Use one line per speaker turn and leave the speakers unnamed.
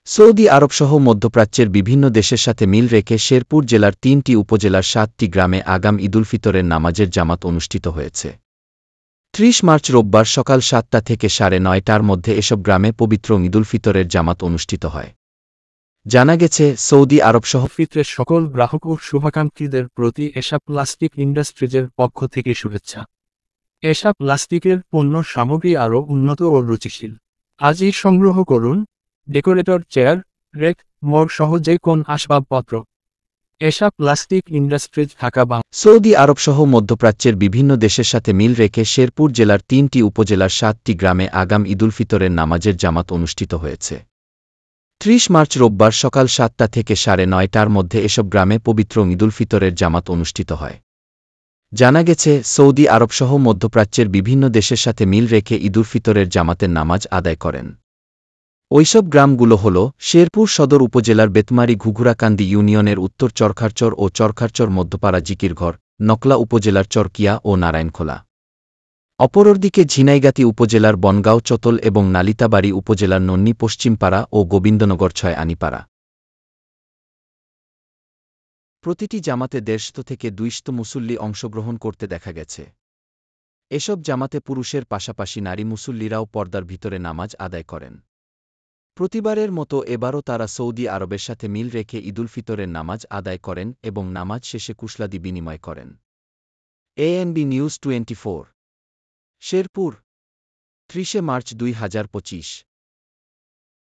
Saudi আরবসহ মধ্যপ্রাচ্যের বিভিন্ন দেশের সাথে মিল রেখে শেরপুর জেলার ৩টি উপজেলার ৭টি গ্রামে আগাম ঈদুল ফিতরের নামাজের জামাত অনুষ্ঠিত হয়েছে। ৩০ মার্চ রোববার সকাল ৭টা থেকে ৯:৩০টার মধ্যে এসব গ্রামে পবিত্র ঈদুল ফিতরের জামাত অনুষ্ঠিত হয়। জানা গেছে, সৌদি আরবসহ
ফিতরের সকল গ্রাহক ও শুভাকাঙ্ক্ষীদের প্রতি এশা প্লাস্টিক ইন্ডাস্ট্রিজের পক্ষ থেকে শুভেচ্ছা। এশা প্লাস্টিকের পণ্য সামগ্রী আরও উন্নত ও রুচিশীল। আজই সংগ্রহ করুন ডেকোরেটর, চেয়ার, রেক, মগ সহ যে কোন আসবাবপত্র। এশা প্লাস্টিক ইন্ডাস্ট্রিজ, ঢাকা।
সৌদি আরবসহ মধ্যপ্রাচ্যের বিভিন্ন দেশের সাথে মিল রেখে শেরপুর জেলার ৩টি উপজেলার ৭টি গ্রামে আগাম ঈদুল ফিতরের নামাজের জামাত অনুষ্ঠিত হয়েছে। ৩০ মার্চ রোববার সকাল ৭টা থেকে ৯:৩০টার মধ্যে এসব গ্রামে পবিত্র ঈদুল ফিতরের জামাত অনুষ্ঠিত হয়। জানা গেছে, সৌদি আরবসহ মধ্যপ্রাচ্যের বিভিন্ন দেশের সাথে মিল রেখে ঈদুল ফিতরের জামাতের নামাজ আদায় করেন। ওইসব গ্রামগুলো হল শেরপুর সদর উপজেলার বেতমারি ঘুঘুরাকান্দি ইউনিয়নের উত্তর চরখারচর ও চরখারচর মধ্যপাড়া জিকিরঘর, নকলা উপজেলার চরকিয়া ও নারায়ণখোলা। অপরদিকে ঝিনাইগাতি উপজেলার বনগাঁও চতল এবং নালিতাবাড়ি উপজেলার নন্নী পশ্চিমপাড়া ও গোবিন্দনগর ৬ আনিপাড়া। প্রতিটি জামাতে ১৫০ থেকে ২০০ মুসল্লি অংশগ্রহণ করতে দেখা গেছে। এসব জামাতে পুরুষের পাশাপাশি নারী মুসল্লিরাও পর্দার ভিতরে নামাজ আদায় করেন। প্রতিবারের মতো এবারও তারা সৌদি আরবের সাথে মিল রেখে ঈদুল ফিতরের নামাজ আদায় করেন এবং নামাজ শেষে কুশলাদি বিনিময় করেন। ANB news 24, Sherpur, ৩০ March ২০২৫।